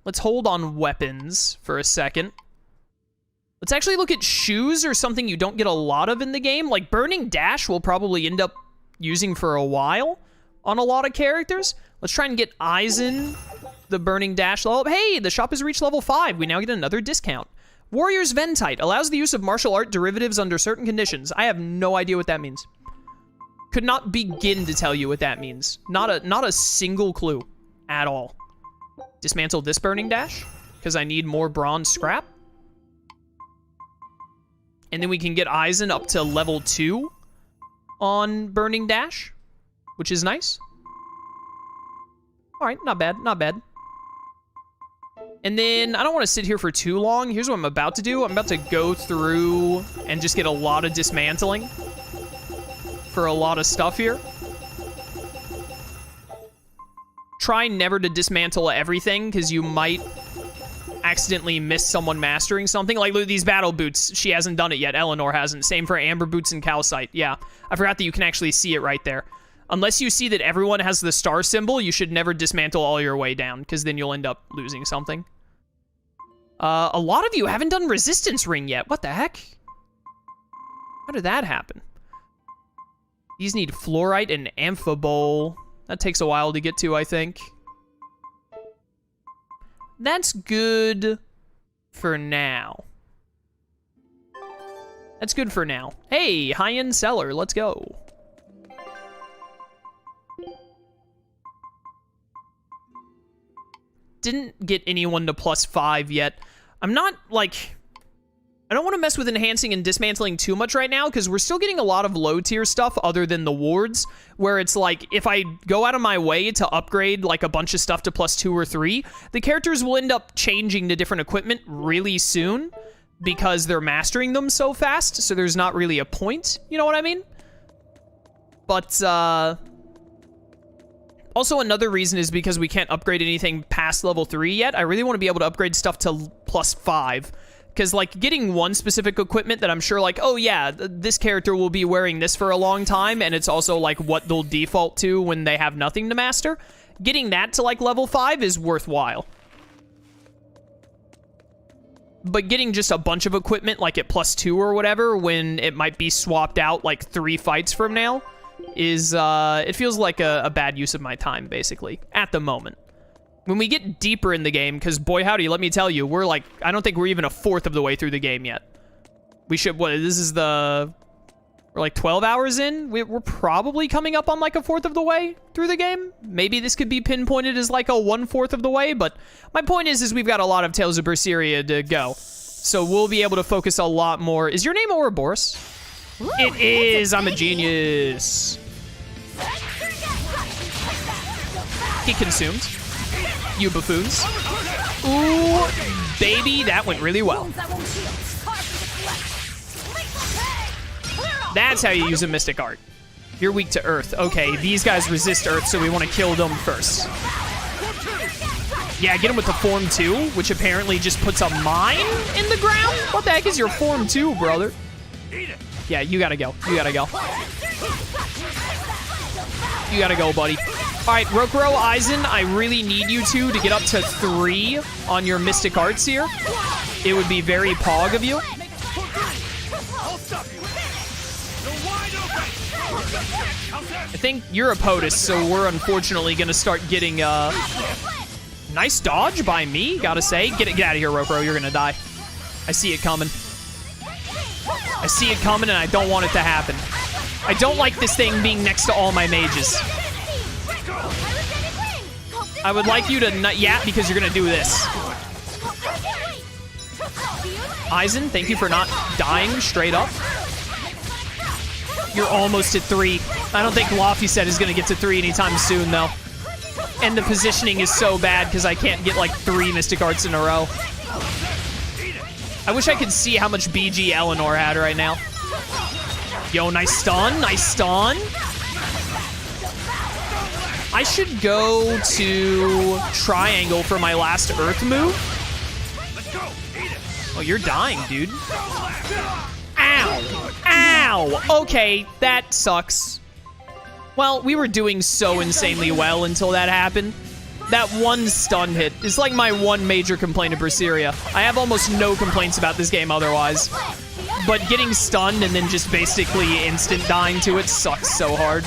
Let's hold on weapons for a second. Let's actually look at shoes or something you don't get a lot of in the game. Like Burning Dash we'll probably end up using for a while on a lot of characters. Let's try and get Aizen, the Burning Dash level. Hey, the shop has reached level 5. We now get another discount. Warrior's Ventite allows the use of martial art derivatives under certain conditions. I have no idea what that means. Could not begin to tell you what that means. Not a single clue at all. Dismantle this Burning Dash because I need more bronze scrap. And then we can get Aizen up to level 2 on Burning Dash, which is nice. All right, not bad, not bad. And then I don't want to sit here for too long. Here's what I'm about to do. I'm about to go through and just get a lot of dismantling for a lot of stuff here. Try never to dismantle everything because you might accidentally miss someone mastering something. Like these battle boots, she hasn't done it yet. Eleanor hasn't. Same for amber boots and calcite. Yeah, I forgot that you can actually see it right there. Unless you see that everyone has the star symbol, you should never dismantle all your way down because then you'll end up losing something. A lot of you haven't done resistance ring yet. What the heck? How did that happen? These need fluorite and amphibole. That takes a while to get to, I think. That's good for now. That's good for now. Hey, high-end seller, let's go. Didn't get anyone to +5 yet. I'm not, like... I don't want to mess with enhancing and dismantling too much right now, because we're still getting a lot of low-tier stuff other than the wards, where it's like, if I go out of my way to upgrade, like, a bunch of stuff to +2 or 3, the characters will end up changing to different equipment really soon, because they're mastering them so fast, so there's not really a point, you know what I mean? But, also, another reason is because we can't upgrade anything past level 3 yet. I really want to be able to upgrade stuff to +5. Because, like, getting one specific equipment that I'm sure, like, oh, yeah, this character will be wearing this for a long time, and it's also, like, what they'll default to when they have nothing to master. Getting that to, like, level 5 is worthwhile. But getting just a bunch of equipment, like, at +2 or whatever, when it might be swapped out, like, 3 fights from now, is, it feels like a bad use of my time, basically, at the moment. When we get deeper in the game, because boy howdy, let me tell you, we're like, I don't think we're even 1/4 of the way through the game yet. We should, what, this is the, we're like 12 hours in? We're probably coming up on like 1/4 of the way through the game. Maybe this could be pinpointed as like a 1/4 of the way, but my point is we've got a lot of Tales of Berseria to go. So we'll be able to focus a lot more. Is your name Ouroboros? Ooh, it is, I'm a genius. He consumed. You buffoons. Ooh, baby, that went really well. That's how you use a Mystic Art. You're weak to Earth. Okay, these guys resist Earth, so we want to kill them first. Yeah, get him with the Form 2, which apparently just puts a mine in the ground? What the heck is your Form 2, brother? Yeah, you gotta go. You gotta go. You gotta go, buddy. All right, Rokuro, Aizen, I really need you two to get up to 3 on your Mystic Arts here. It would be very pog of you. I think you're a POTUS, so we're unfortunately gonna start getting, nice dodge by me, gotta say. Get out of here, Rokuro, you're gonna die. I see it coming. I see it coming, and I don't want it to happen. I don't like this thing being next to all my mages. I would like you to not yap because you're gonna do this. Aizen, thank you for not dying straight up. You're almost at 3. I don't think Laufeyset is gonna get to 3 anytime soon, though. And the positioning is so bad because I can't get like 3 Mystic Arts in a row. I wish I could see how much BG Eleanor had right now. Yo, nice stun, nice stun. I should go to triangle for my last Earth move. Oh, you're dying, dude. Ow! Ow! Okay, that sucks. Well, we were doing so insanely well until that happened. That one stun hit is like my one major complaint of Berseria. I have almost no complaints about this game otherwise. But getting stunned and then just basically instant dying to it sucks so hard.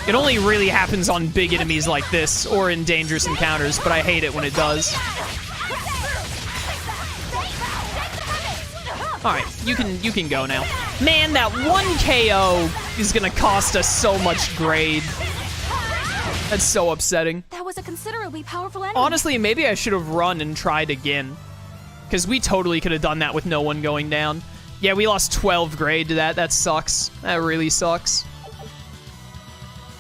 It only really happens on big enemies like this or in dangerous encounters, but I hate it when it does. Alright, you can go now. Man, that one KO is gonna cost us so much grade. That's so upsetting. That was a considerably powerful enemy. Honestly, maybe I should have run and tried again. Because we totally could have done that with no one going down. Yeah, we lost 12 grade to that. That sucks. That really sucks.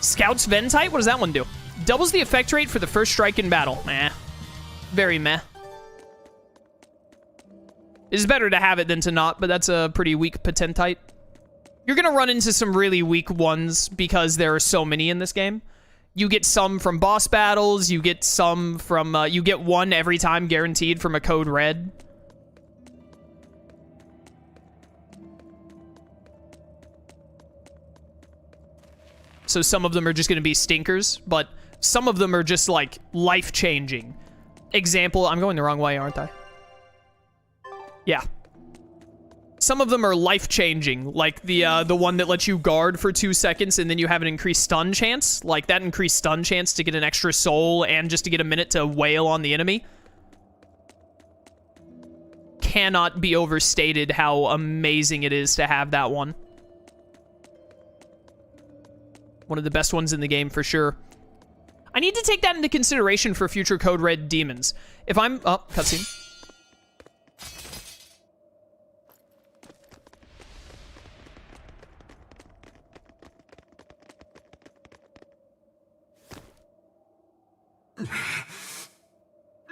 Scout's Ventite? What does that one do? Doubles the effect rate for the first strike in battle. Meh. Very meh. It's better to have it than to not, but that's a pretty weak Potentite. You're gonna run into some really weak ones because there are so many in this game. You get some from boss battles, you get some from, you get one every time guaranteed from a code red. So some of them are just gonna be stinkers, but some of them are just like life-changing. Example, I'm going the wrong way, aren't I? Yeah. Some of them are life-changing, like the one that lets you guard for 2 seconds and then you have an increased stun chance. Like that increased stun chance to get an extra soul and just to get a minute to wail on the enemy. Cannot be overstated how amazing it is to have that one. One of the best ones in the game for sure. I need to take that into consideration for future Code Red demons. If I'm... Oh, cutscene.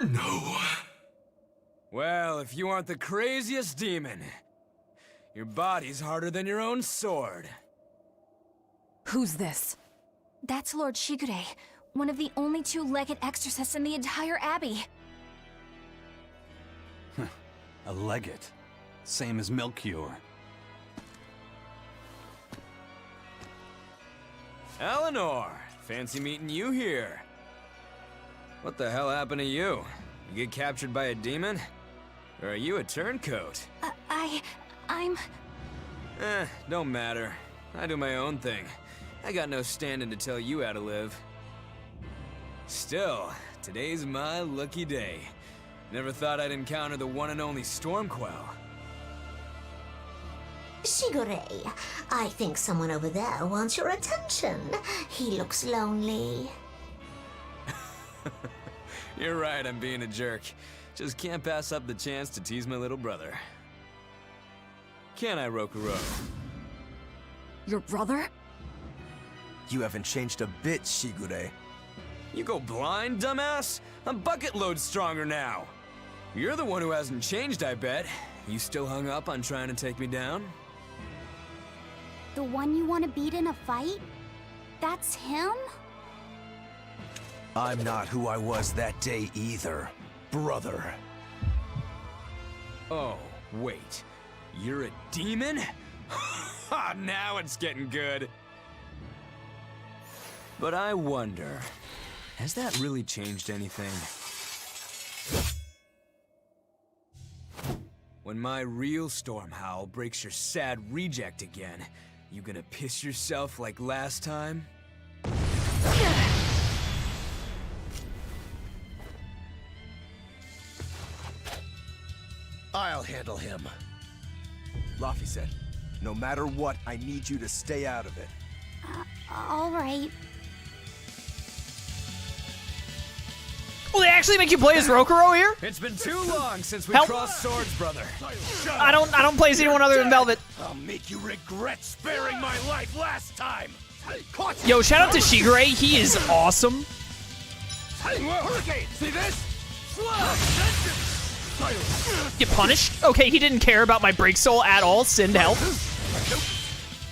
No. Well, if you aren't the craziest demon, your body's harder than your own sword. Who's this? That's Lord Shigure, one of the only 2-legged exorcists in the entire abbey. A legate. Same as Melchior. Eleanor, fancy meeting you here. What the hell happened to you? You get captured by a demon? Or are you a turncoat? I'm... Don't matter. I do my own thing. I got no standing to tell you how to live. Still, today's my lucky day. Never thought I'd encounter the one and only Stormquell. Shigure, I think someone over there wants your attention. He looks lonely. You're right, I'm being a jerk. Just can't pass up the chance to tease my little brother. Can I, Rokuro? Your brother? You haven't changed a bit, Shigure. You go blind, dumbass? I'm bucket load stronger now. You're the one who hasn't changed, I bet. You still hung up on trying to take me down? The one you want to beat in a fight? That's him? I'm not who I was that day either, brother. Oh, wait. You're a demon? Now it's getting good. But I wonder, has that really changed anything? When my real storm howl breaks your sad reject again, you gonna piss yourself like last time? I'll handle him. Laffy said, no matter what, I need you to stay out of it. All right. Will they actually make you play as Rokuro here? It's been too long since we Help. crossed swords, brother. I don't play as anyone other than Velvet. I'll make you regret sparing my life last time. Yo, shout out to Shigure. He is awesome. Hurricane, see this? Get punished? Okay, he didn't care about my break soul at all. Send help.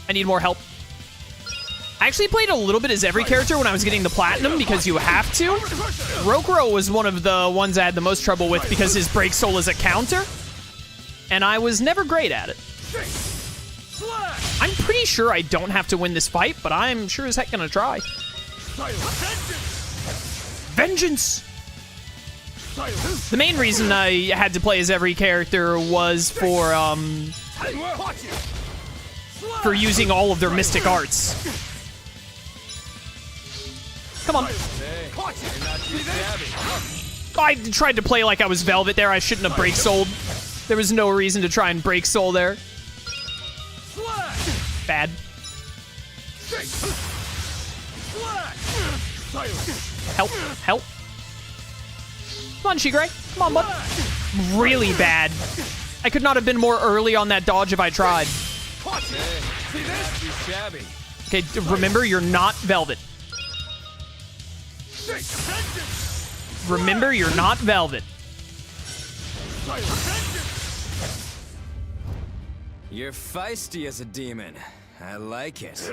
I need more help. I actually played a little bit as every character when I was getting the platinum because you have to. Rokuro was one of the ones I had the most trouble with because his break soul is a counter. And I was never great at it. I'm pretty sure I don't have to win this fight, but I'm sure as heck gonna try. Vengeance! The main reason I had to play as every character was for using all of their mystic arts. Come on. I tried to play like I was Velvet there. I shouldn't have break souled. There was no reason to try and break soul there. Bad. Help, help. Come on, Shigure. Come on, bud. Really bad. I could not have been more early on that dodge if I tried. Okay, remember, you're not Velvet. Remember, you're not Velvet. You're feisty as a demon. I like it.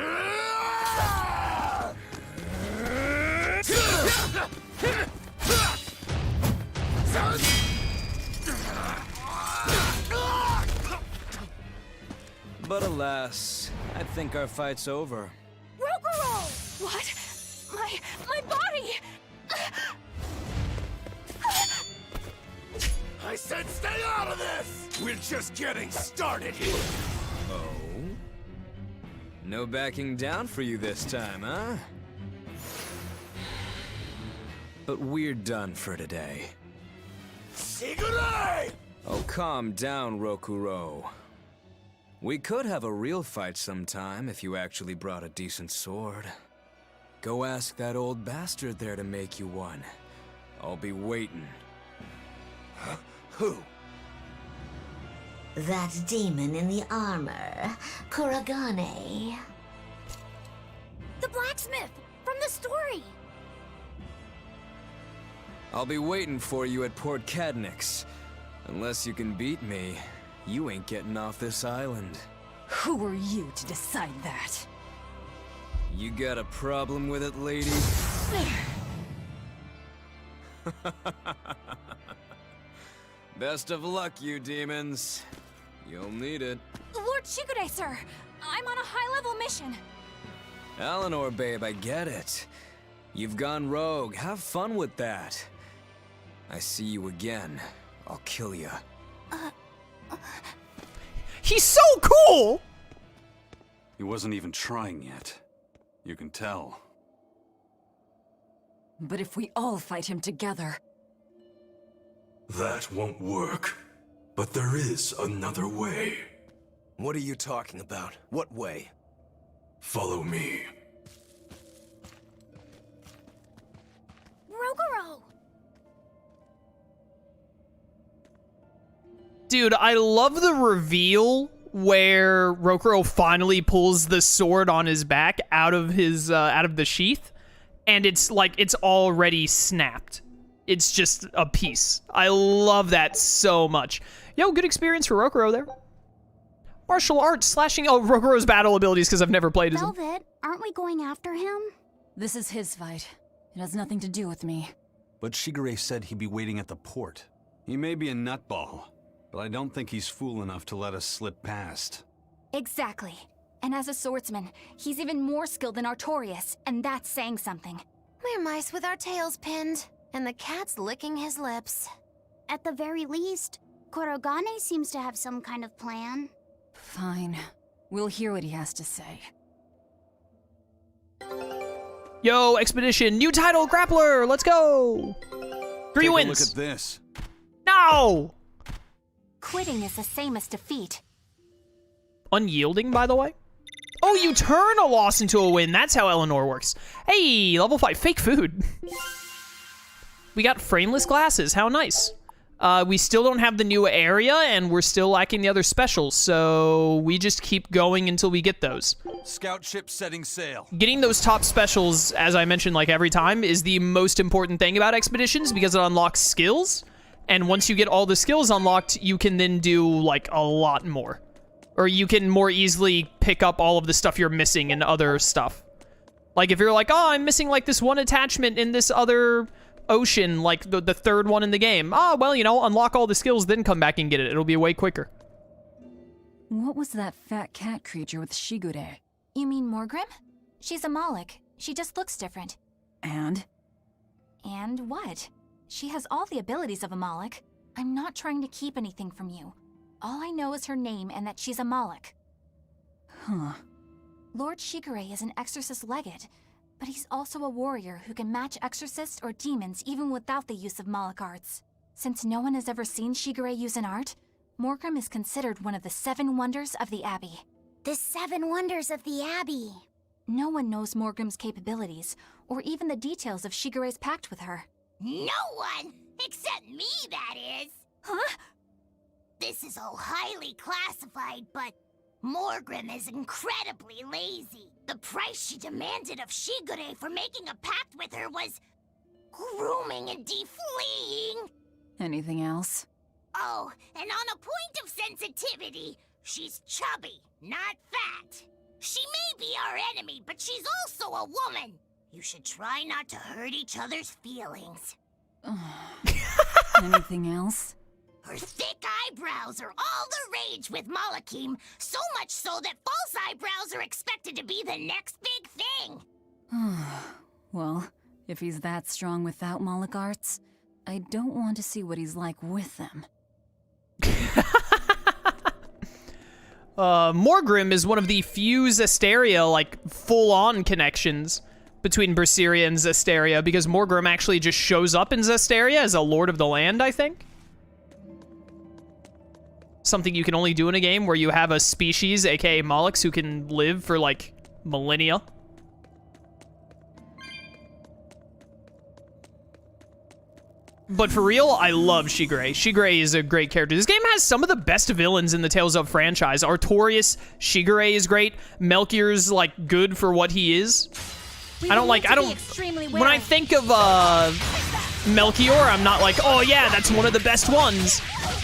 But alas, I think our fight's over. Rokuro! What? My body! I said stay out of this! We're just getting started here. Oh? No backing down for you this time, huh? But we're done for today. Shigure! Oh, calm down, Rokuro. We could have a real fight sometime if you actually brought a decent sword. Go ask that old bastard there to make you one. I'll be waiting. Huh? Who? That demon in the armor, Kuragane. The blacksmith from the story. I'll be waiting for you at Port Cadnix. Unless you can beat me, you ain't getting off this island. Who are you to decide that? You got a problem with it, lady? Best of luck, you demons. You'll need it. Lord Shigure, sir. I'm on a high-level mission. Eleanor, babe, I get it. You've gone rogue. Have fun with that. I see you again. I'll kill you. He's so cool! He wasn't even trying yet. You can tell. But if we all fight him together... That won't work. But there is another way. What are you talking about? What way? Follow me. Rokuro! Dude, I love the reveal where Rokuro finally pulls the sword on his back out of his out of the sheath, and it's like it's already snapped. It's just a piece. I love that so much. Yo, good experience for Rokuro there. Martial arts, slashing. Oh, Rokuro's battle abilities, because I've never played as him. Velvet, aren't we going after him? This is his fight. It has nothing to do with me. But Shigure said he'd be waiting at the port. He may be a nutball, but I don't think he's fool enough to let us slip past. Exactly. And as a swordsman, he's even more skilled than Artorias, and that's saying something. We're mice with our tails pinned, and the cat's licking his lips. At the very least, Kurogane seems to have some kind of plan. Fine. We'll hear what he has to say. Yo, Expedition, new title, Grappler, let's go! 3 Take wins. a look at this. No! Quitting is the same as defeat. Unyielding, by the way. Oh, you turn a loss into a win. That's how Eleanor works. Hey, level 5, fake food. We got frameless glasses. How nice. We still don't have the new area, and we're still lacking the other specials, so we just keep going until we get those. Scout ship setting sail. Getting those top specials, as I mentioned like every time, is the most important thing about Expeditions because it unlocks skills, and once you get all the skills unlocked, you can then do like a lot more. Or you can more easily pick up all of the stuff you're missing in other stuff. Like if you're like, oh, I'm missing like this one attachment in this other ocean, like the third one in the game. Ah, well, you know, unlock all the skills, then come back and get it. It'll be way quicker. What was that fat cat creature with Shigure? You mean Morgrim? She's a Moloch. She just looks different. And? And what? She has all the abilities of a Moloch. I'm not trying to keep anything from you. All I know is her name and that she's a Moloch. Huh. Lord Shigure is an exorcist legate, but he's also a warrior who can match exorcists or demons even without the use of Moloch arts. Since no one has ever seen Shigure use an art, Morgrim is considered one of the 7 wonders of the Abbey. The 7 wonders of the Abbey. No one knows Morgrim's capabilities, or even the details of Shigure's pact with her. No one! Except me, that is! Huh? This is all highly classified, but Morgrim is incredibly lazy. The price she demanded of Shigure for making a pact with her was grooming and defleeing. Anything else? Oh, and on a point of sensitivity, she's chubby, not fat. She may be our enemy, but she's also a woman. You should try not to hurt each other's feelings. Anything else? Her thick eyebrows are all the rage with Malakim, so much so that false eyebrows are expected to be the next big thing. Well, if he's that strong without Moloch arts, I don't want to see what he's like with them. Morgrim is one of the few Zestiria, like, full-on connections between Berseria and Zestiria, because Morgrim actually just shows up in Zestiria as a Lord of the Land, I think. Something you can only do in a game where you have a species, aka Molochs, who can live for, like, millennia. But for real, I love Shigure. Shigure is a great character. This game has some of the best villains in the Tales of franchise. Artorias, Shigure is great. Melchior's, like, good for what he is. When I think of, Melchior, I'm not like, oh yeah, that's one of the best ones.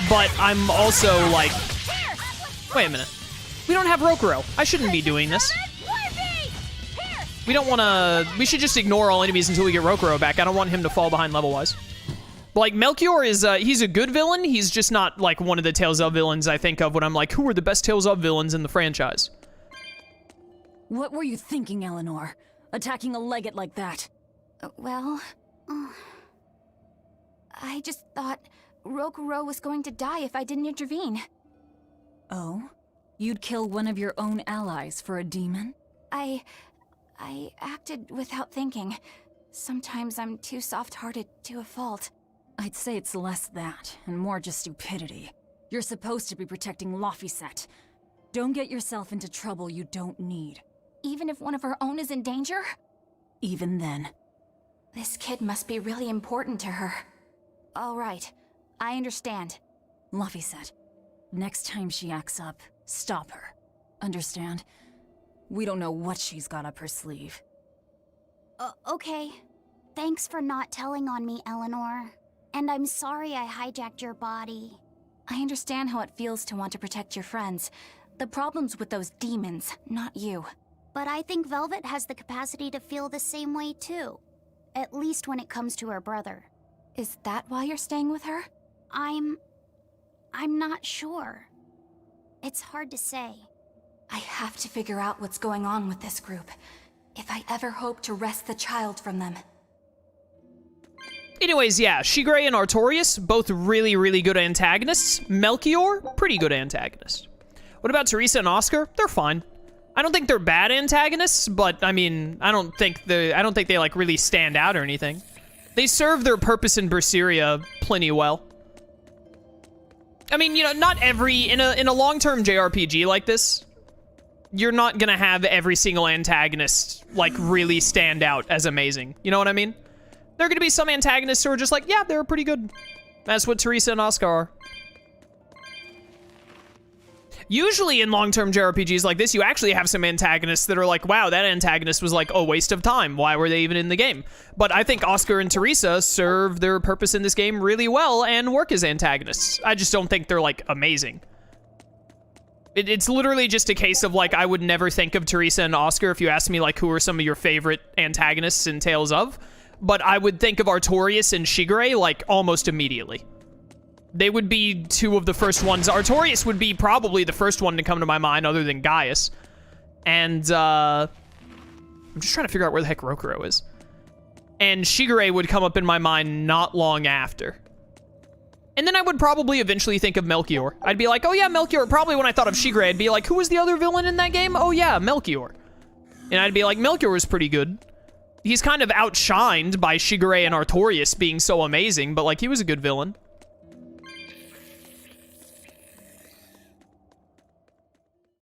But I'm also like, wait a minute. We don't have Rokuro. I shouldn't be doing this. We should just ignore all enemies until we get Rokuro back. I don't want him to fall behind level-wise. Like, Melchior is, he's a good villain. He's just not, like, one of the Tales of villains I think of when I'm like, who are the best Tales of villains in the franchise? What were you thinking, Eleanor? Attacking a legate like that? I just thought Rokuro was going to die if I didn't intervene. Oh? You'd kill one of your own allies for a demon? I acted without thinking. Sometimes I'm too soft-hearted to a fault. I'd say it's less that, and more just stupidity. You're supposed to be protecting Laphicet. Don't get yourself into trouble you don't need. Even if one of her own is in danger? Even then. This kid must be really important to her. All right, I understand. Laphicet, next time she acts up, stop her. Understand? We don't know what she's got up her sleeve. Okay. Thanks for not telling on me, Eleanor. And I'm sorry I hijacked your body. I understand how it feels to want to protect your friends. The problem's with those demons, not you. But I think Velvet has the capacity to feel the same way too. At least when it comes to her brother. Is that why you're staying with her? I'm not sure. It's hard to say. I have to figure out what's going on with this group, if I ever hope to wrest the child from them. Anyways, yeah, Shigure and Artorias, both really, really good antagonists. Melchior, pretty good antagonist. What about Teresa and Oscar? They're fine. I don't think they're bad antagonists, but I mean, I don't think they like really stand out or anything. They serve their purpose in Berseria plenty well. I mean, you know, not every in a long-term JRPG like this, you're not gonna have every single antagonist like really stand out as amazing. You know what I mean? There are gonna be some antagonists who are just like, yeah, they're pretty good. That's what Teresa and Oscar are. Usually in long-term JRPGs like this, you actually have some antagonists that are like, wow, that antagonist was like a waste of time. Why were they even in the game? But I think Oscar and Teresa serve their purpose in this game really well and work as antagonists. I just don't think they're like amazing. It's literally just a case of like, I would never think of Teresa and Oscar if you asked me like, who are some of your favorite antagonists in Tales of? But I would think of Artorias and Shigure like almost immediately. They would be two of the first ones. Artorias would be probably the first one to come to my mind other than Gaius. And, I'm just trying to figure out where the heck Rokuro is. and Shigure would come up in my mind not long after. And then I would probably eventually think of Melchior. I'd be like, oh yeah, Melchior. Probably when I thought of Shigure, I'd be like, who was the other villain in that game? Oh yeah, Melchior. And I'd be like, Melchior was pretty good. He's kind of outshined by Shigure and Artorias being so amazing, but like, he was a good villain.